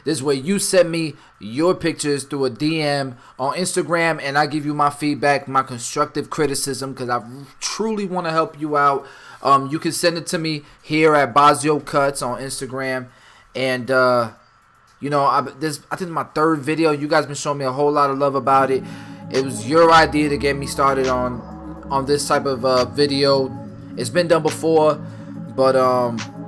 This is where you send me your pictures through a DM on Instagram, and I give you my feedback, my constructive criticism, because I truly want to help you out. You can send it to me here at Bazio Cuts on Instagram, and you know, I think my third video. You guys been showing me a whole lot of love about it. It was your idea to get me started on this type of video. It's been done before, but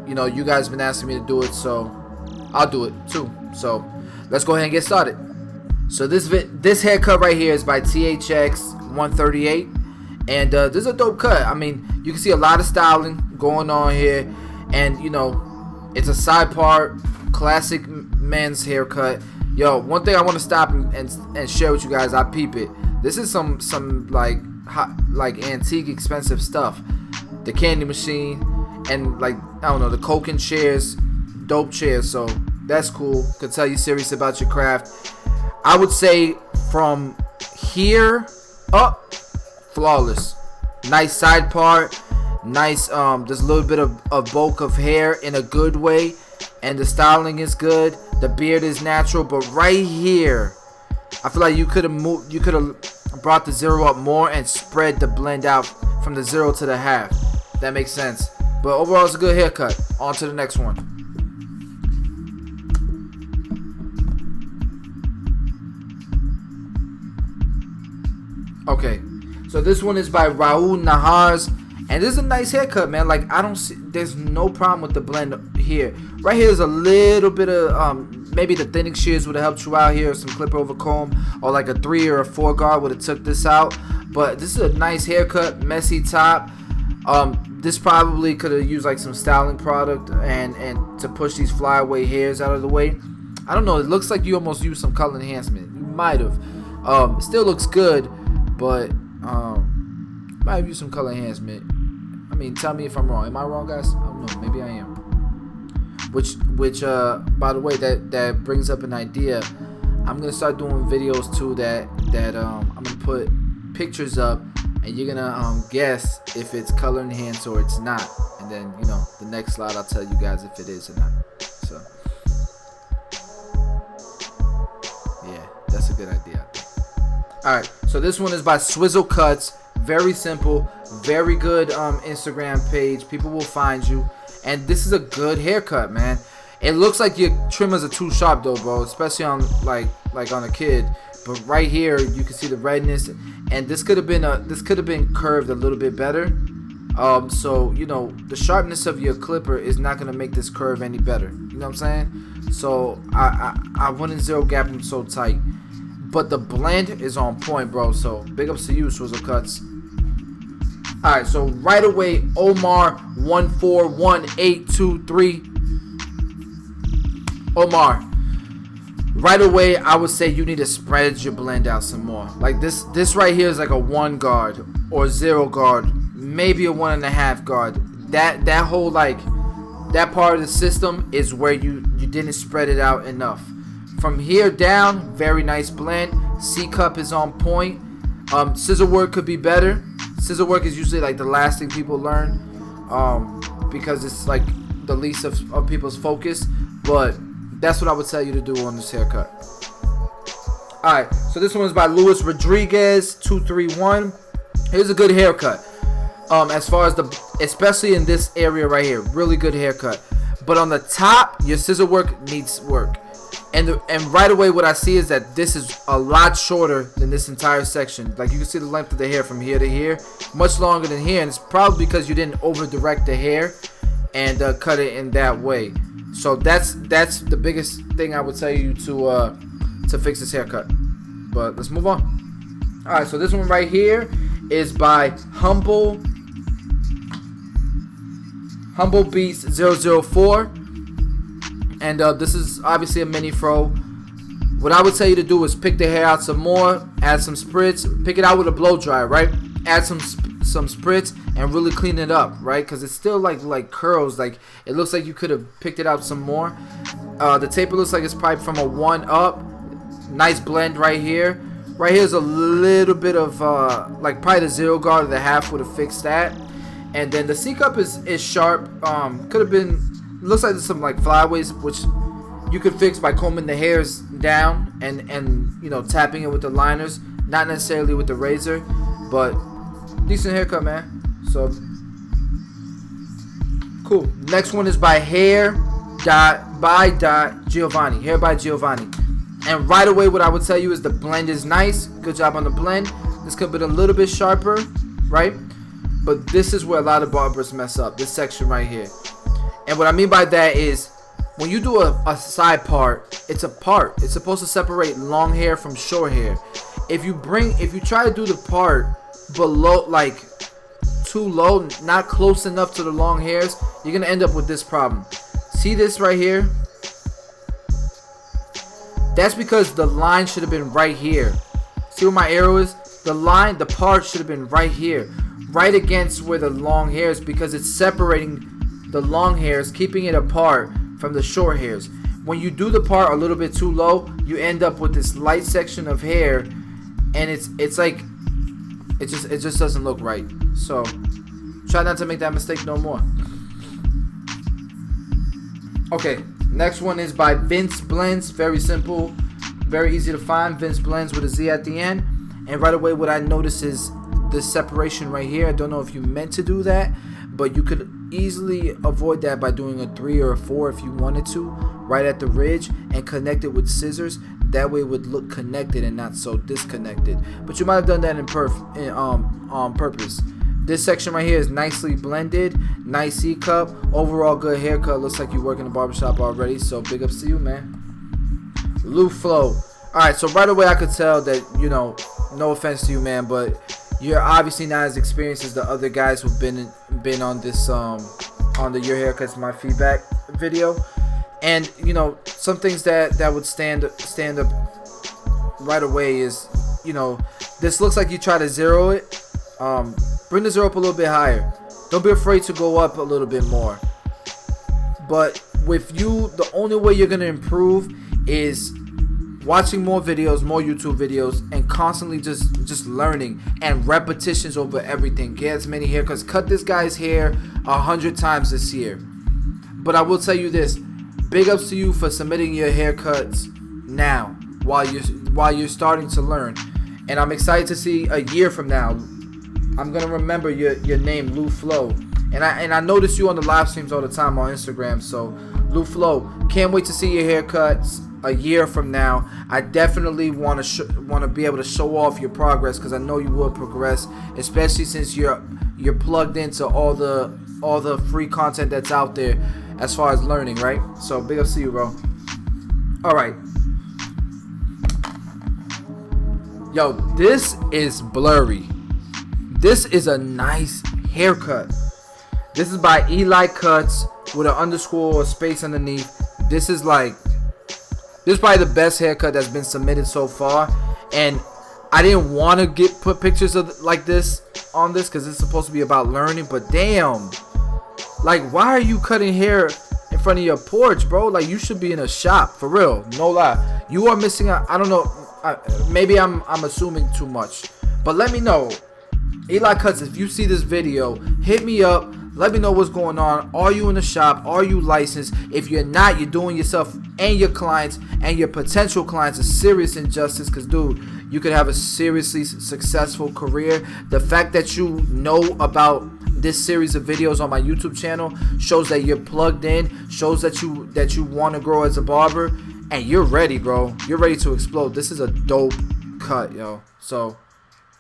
you know, you guys been asking me to do it, so I'll do it too. So let's go ahead and get started. So this haircut right here is by THX 138, and this is a dope cut. I mean, you can see a lot of styling going on here, and you know, it's a side part, classic men's haircut. Yo, one thing I want to stop and share with you guys. I peep it. This is some like antique expensive stuff. The candy machine and like, I don't know, the Coke and chairs, dope chairs. So that's cool. Could tell you serious about your craft. I would say from here up, flawless. Nice side part. Nice. There's a little bit of bulk of hair in a good way, and the styling is good. The beard is natural, but right here, I feel like you could have moved. You could have brought the zero up more and spread the blend out from the 0 to the half. That makes sense. But overall, it's a good haircut. On to the next one. Okay, so this one is by Raul Nahars, and this is a nice haircut, man. Like, I don't see, there's no problem with the blend here. Right here is a little bit of maybe the thinning shears would have helped you out here, some clip over comb, or like a 3 or a 4 guard would have took this out. But this is a nice haircut, messy top. This probably could have used like some styling product and to push these flyaway hairs out of the way. I don't know, it looks like you almost used some color enhancement. You might have. It still looks good, but might have used some color enhancement. I mean, tell me if I'm wrong. Am I wrong, guys? I don't know. Maybe I am. Which by the way, that brings up an idea. I'm gonna start doing videos too that I'm gonna put pictures up, and you're gonna guess if it's color enhanced or it's not, and then, you know, the next slide I'll tell you guys if it is or not. So yeah, that's a good idea, I think. Alright, so this one is by Swizzle Cuts. Very simple, very good Instagram page. People will find you, and this is a good haircut, man. It looks like your trimmers are too sharp though, bro, especially on like on a kid. But right here, you can see the redness, and this could have been curved a little bit better. So, you know, the sharpness of your clipper is not gonna make this curve any better. You know what I'm saying? So I wouldn't zero gap them so tight, but the blend is on point, bro. So big ups to you, Swizzle Cuts. All right, so right away, Omar 141823. Omar. Right away, I would say you need to spread your blend out some more. Like this right here is like a 1 guard or 0 guard, maybe a 1.5 guard. That whole, like, that part of the system is where you didn't spread it out enough. From here down, very nice blend. C cup is on point. Scissor work could be better. Scissor work is usually like the last thing people learn, because it's like the least of people's focus. But that's what I would tell you to do on this haircut. Alright, so this one is by Luis Rodriguez 231. Here's a good haircut. As far as especially in this area right here, really good haircut. But on the top, your scissor work needs work. And right away, what I see is that this is a lot shorter than this entire section. Like, you can see the length of the hair from here to here, much longer than here, and it's probably because you didn't over direct the hair and cut it in that way. So that's the biggest thing I would tell you to fix this haircut. But let's move on. All right, so this one right here is by Humble Beast 004, and this is obviously a mini fro. What I would tell you to do is pick the hair out some more, add some spritz, pick it out with a blow dryer, right? Add some spritz and really clean it up, right? Because it's still like curls. Like, it looks like you could have picked it out some more. The taper looks like it's probably from a 1 up. Nice blend right here. Right here is a little bit of like probably the 0 guard or the half would have fixed that. And then the C cup is sharp. Could have been, looks like there's some like flyaways, which you could fix by combing the hairs down and you know, tapping it with the liners, not necessarily with the razor, but decent haircut, man. So cool. Next one is by Giovanni. Hair by Giovanni. And right away, what I would tell you is the blend is nice. Good job on the blend. This could have been a little bit sharper, right? But this is where a lot of barbers mess up. This section right here. And what I mean by that is, when you do a side part, it's a part. It's supposed to separate long hair from short hair. If you try to do the part below, like too low, not close enough to the long hairs, you're gonna end up with this problem. See this right here? That's because the line should have been right here. See where my arrow is? The part should have been right here, right against where the long hairs, because it's separating the long hairs, keeping it apart from the short hairs. When you do the part a little bit too low, you end up with this light section of hair, and it's like it just doesn't look right. So try not to make that mistake no more. Okay, next one is by Vince Blends. Very simple, very easy to find. Vince Blends with a Z at the end. And right away, what I notice is the separation right here. I don't know if you meant to do that, but you could easily avoid that by doing a 3 or a 4 if you wanted to, right at the ridge, and connect it with scissors. That way it would look connected and not so disconnected. But you might have done that on purpose. This section right here is nicely blended, nice C-cup, overall good haircut. Looks like you work in a barbershop already, so big ups to you, man. Lou Flow. Alright, so right away I could tell that, you know, no offense to you, man, but you're obviously not as experienced as the other guys who've been on this on the Your Haircuts My Feedback video. And you know, some things that would stand up right away is, you know, this looks like you try to zero it. Bring the zero up a little bit higher. Don't be afraid to go up a little bit more. But with you, the only way you're gonna improve is watching more videos, more YouTube videos, and constantly just learning and repetitions over everything. Get as many haircuts. Cut this guy's hair 100 times this year. But I will tell you this: big ups to you for submitting your haircuts now while you're starting to learn. And I'm excited to see a year from now. I'm gonna remember your name, Lou Flow. And I notice you on the live streams all the time on Instagram. So Lou Flow, can't wait to see your haircuts a year from now. I definitely want to be able to show off your progress, because I know you will progress, especially since you're plugged into all the free content that's out there as far as learning, right? So big ups to you, bro. All right, yo, this is blurry. This is a nice haircut. This is by Eli Cuts with an underscore or space underneath. This is probably the best haircut that's been submitted so far, and I didn't want to put pictures of like this on this because it's supposed to be about learning. But damn, like, why are you cutting hair in front of your porch, bro? Like, you should be in a shop, for real, no lie. You are missing out. I don't know, maybe I'm assuming too much, but let me know, Eli Cuts, if you see this video, hit me up. Let me know what's going on. Are you in the shop? Are you licensed? If you're not, you're doing yourself and your clients and your potential clients a serious injustice, because, dude, you could have a seriously successful career. The fact that you know about this series of videos on my YouTube channel shows that you're plugged in, shows that you want to grow as a barber, and you're ready, bro. You're ready to explode. This is a dope cut, yo. So,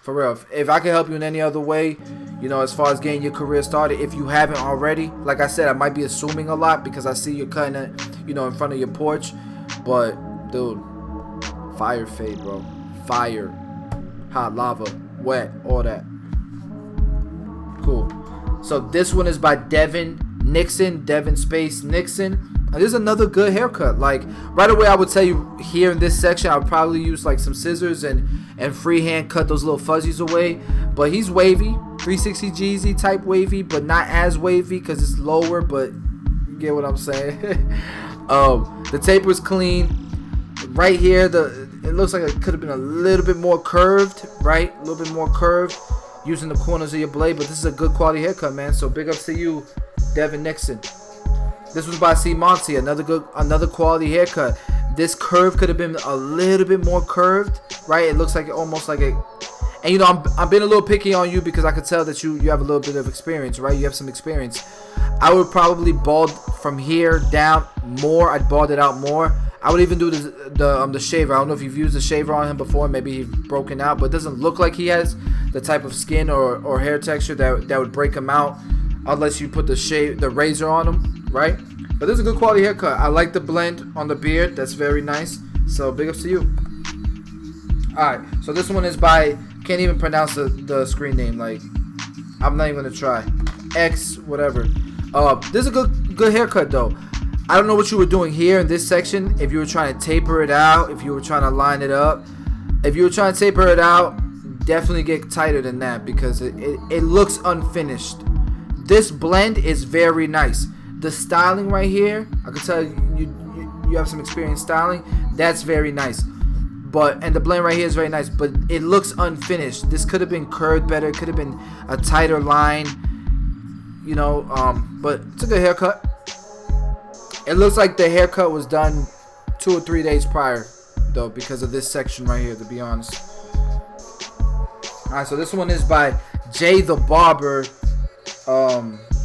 for real, if I can help you in any other way, you know, as far as getting your career started, if you haven't already, like I said, I might be assuming a lot because I see you cutting it, you know, in front of your porch. But, dude, fire fade, bro. Fire. Hot lava. Wet. All that. Cool. So this one is by Devin Nixon. Devin Space Nixon. And this is another good haircut. Like, right away, I would tell you here in this section, I would probably use like some scissors and freehand cut those little fuzzies away. But he's wavy, 360 Jeezy type wavy, but not as wavy because it's lower. But you get what I'm saying. The taper is clean. Right here, it looks like it could have been a little bit more curved, right? A little bit more curved using the corners of your blade. But this is a good quality haircut, man. So big ups to you, Devin Nixon. This was by C Monty. Another quality haircut. This curve could have been a little bit more curved, right? It looks like almost like a. And you know, I'm being a little picky on you because I could tell that you have a little bit of experience, right? You have some experience. I would probably bald from here down more. I'd bald it out more. I would even do the shaver. I don't know if you've used the shaver on him before. Maybe he's broken out, but it doesn't look like he has the type of skin or hair texture that would break him out unless you put the razor on him, right? But this is a good quality haircut. I like the blend on the beard. That's very nice. So big ups to you. Alright, so this one is by, can't even pronounce the screen name. Like, I'm not even gonna try. X whatever. This is a good haircut though. I don't know what you were doing here in this section. If you were trying to taper it out, if you were trying to line it up. If you were trying to taper it out, definitely get tighter than that because it looks unfinished. This blend is very nice. The styling right here, I can tell you have some experience styling. That's very nice. And the blend right here is very nice, but it looks unfinished. This could have been curved better. It could have been a tighter line, you know. But it's a good haircut. It looks like the haircut was done 2 or 3 days prior, though, because of this section right here, to be honest. Alright, so this one is by Jay the Barber,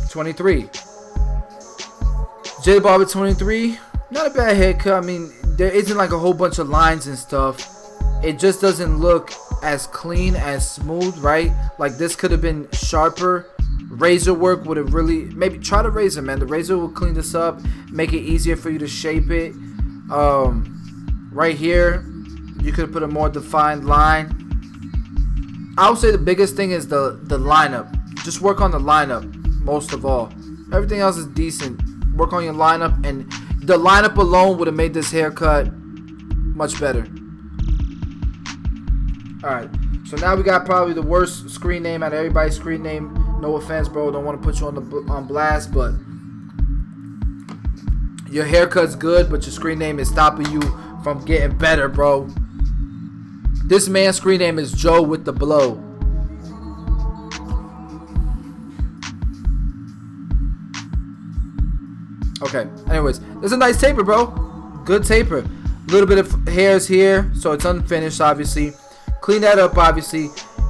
23. Jay the Barber 23, not a bad haircut. I mean, there isn't like a whole bunch of lines and stuff. It just doesn't look as clean, as smooth, right? Like this could have been sharper. Razor work would have really, maybe try the razor, man. The razor will clean this up, make it easier for you to shape it. Right here, you could put a more defined line. I would say the biggest thing is the lineup. Just work on the lineup most of all. Everything else is decent. Work on your lineup, and the lineup alone would have made this haircut much better. Alright, so now we got probably the worst screen name out of everybody's screen name. No offense, bro. Don't want to put you on blast, but your haircut's good, but your screen name is stopping you from getting better, bro. This man's screen name is Joe with the Blow. Okay, anyways, there's a nice taper, bro. Good taper. A little bit of hairs here, so it's unfinished, obviously. Clean that up, obviously.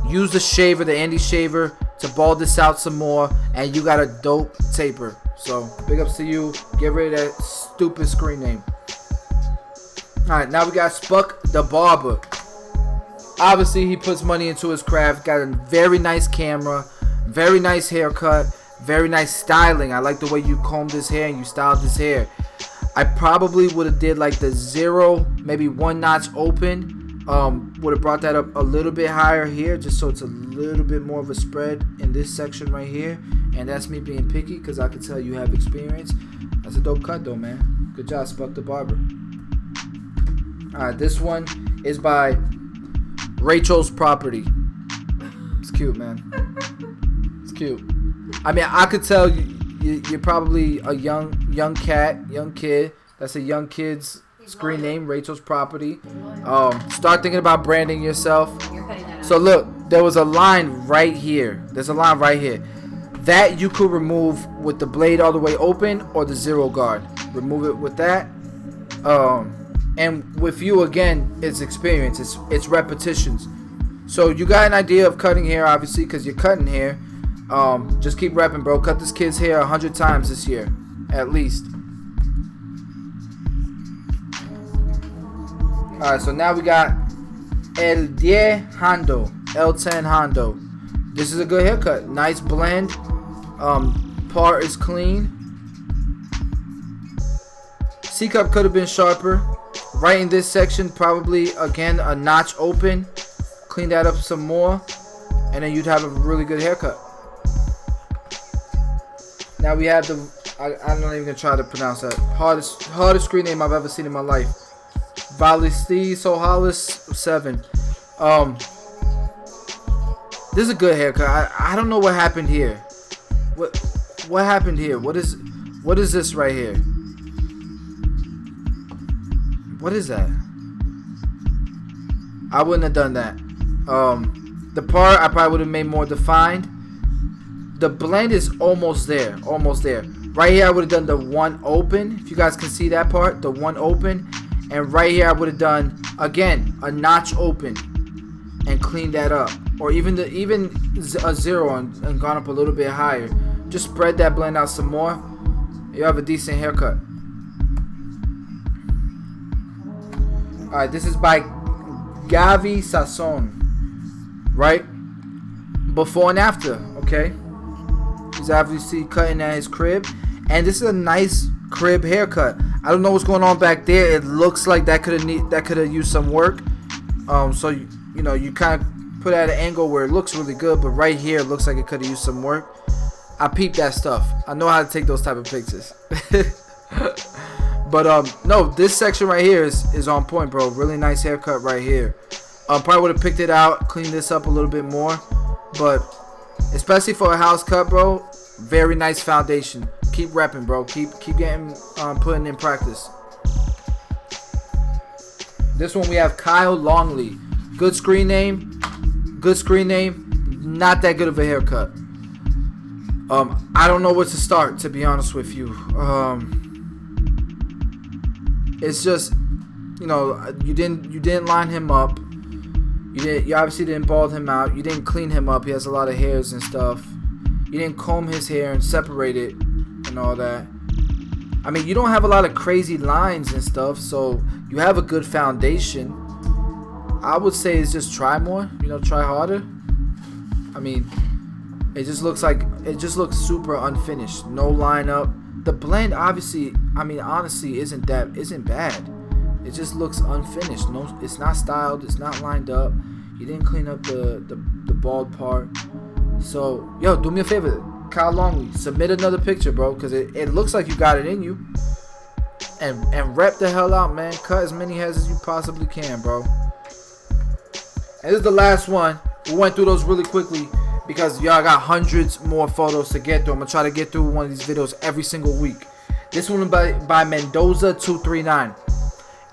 Use the shaver, the Andy shaver, to bald this out some more, and you got a dope taper. So, big ups to you. Get rid of that stupid screen name. Alright, now we got Spuck the Barber. Obviously, he puts money into his craft. Got a very nice camera, very nice haircut, very nice styling. I like the way you combed his hair and you styled his hair. I probably would have did like the 0, maybe 1 notch open. Would have brought that up a little bit higher here, just so it's a little bit more of a spread in this section right here. And that's me being picky, because I can tell you have experience. That's a dope cut though, man. Good job, Spuck the Barber. Alright, this one is by Rachel's Property. It's cute, man. It's cute. I mean, I could tell you're probably a young kid. That's a young kid's screen name, Rachel's Property. Start thinking about branding yourself. So look, there was a line right here. There's a line right here. That you could remove with the blade all the way open or the 0 guard. Remove it with that. And with you, again, it's experience. It's repetitions. So you got an idea of cutting hair, obviously, because you're cutting hair. Just keep repping, bro. Cut this kid's hair 100 times this year, at least. Alright, so now we got El 10 Hondo. El 10 Hondo. This is a good haircut. Nice blend. Part is clean. C-cup could have been sharper. Right in this section, probably, again, a notch open. Clean that up some more. And then you'd have a really good haircut. Now we have the... I'm not even going to try to pronounce that. Hardest screen name I've ever seen in my life. Valisti Sohalis 7. This is a good haircut. I don't know what happened here. What happened here? What is this right here? What is that? I wouldn't have done that. The part I probably would have made more defined. The blend is almost there. Almost there. Right here I would have done the one open, if you guys can see that part, the one open. And right here I would have done, again, a notch open and cleaned that up. Or even a 0 and gone up a little bit higher. Just spread that blend out some more. You have a decent haircut. Alright, this is by Gavi Sasson. Right? Before and after, okay? He's obviously cutting at his crib. And this is a nice crib haircut. I don't know what's going on back there. It looks like that could have used some work. So you know, you kind of put it at an angle where it looks really good, but right here it looks like it could have used some work. I peep that stuff. I know how to take those type of pictures. But no, this section right here is on point, bro. Really nice haircut right here. Probably would have picked it out, cleaned this up a little bit more, but especially for a house cut, bro, very nice foundation. Keep repping, bro. Keep getting putting in practice. This one we have Kyle Longley. Good screen name. Good screen name. Not that good of a haircut. I don't know where to start, to be honest with you. It's just, you know, you didn't line him up. You obviously didn't bald him out. You didn't clean him up. He has a lot of hairs and stuff. You didn't comb his hair and separate it and all that. I mean, you don't have a lot of crazy lines and stuff, so you have a good foundation. I would say is just try more, you know, try harder. I mean, it just looks super unfinished. No lineup. The blend obviously, I mean, honestly isn't bad. It just looks unfinished. No, it's not styled, it's not lined up. You didn't clean up the bald part. So, yo, do me a favor, Kyle Longley, submit another picture, bro, because it looks like you got it in you. And rep the hell out, man. Cut as many hairs as you possibly can, bro. And this is the last one. We went through those really quickly because y'all got hundreds more photos to get through. I'm going to try to get through one of these videos every single week. This one by Mendoza239.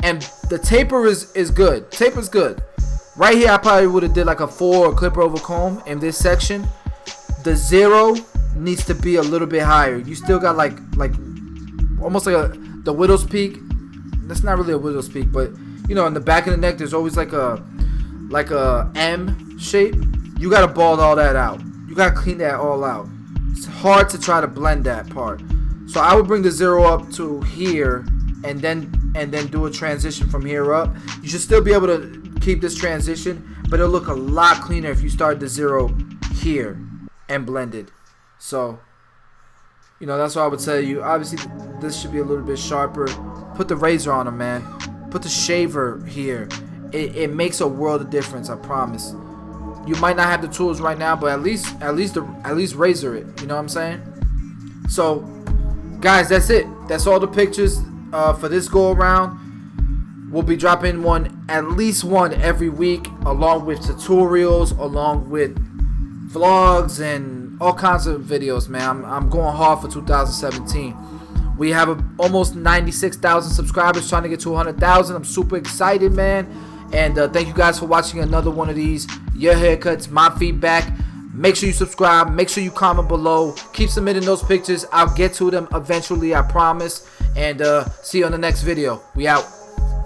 And the taper is good. Taper's good. Right here, I probably would have did like a 4 or clipper over comb in this section. The 0 needs to be a little bit higher. You still got like almost like the widow's peak. That's not really a widow's peak, but you know, in the back of the neck, there's always like a M shape. You gotta bald all that out. You gotta clean that all out. It's hard to try to blend that part. So I would bring the 0 up to here, and then do a transition from here up. You should still be able to keep this transition, but it'll look a lot cleaner if you start the 0 here and blend it. So, you know, that's what I would tell you. Obviously, this should be a little bit sharper. Put the razor on them, man. Put the shaver here. It makes a world of difference, I promise. You might not have the tools right now, but at least razor it. You know what I'm saying? So, guys, that's it. That's all the pictures for this go around. We'll be dropping at least one every week, along with tutorials, along with vlogs and all kinds of videos, man. I'm going hard for 2017. We have almost 96,000 subscribers, trying to get to 100,000. I'm super excited, man. And thank you guys for watching another one of these Your Haircuts, My Feedback. Make sure you subscribe. Make sure you comment below. Keep submitting those pictures. I'll get to them eventually, I promise. And see you on the next video. We out.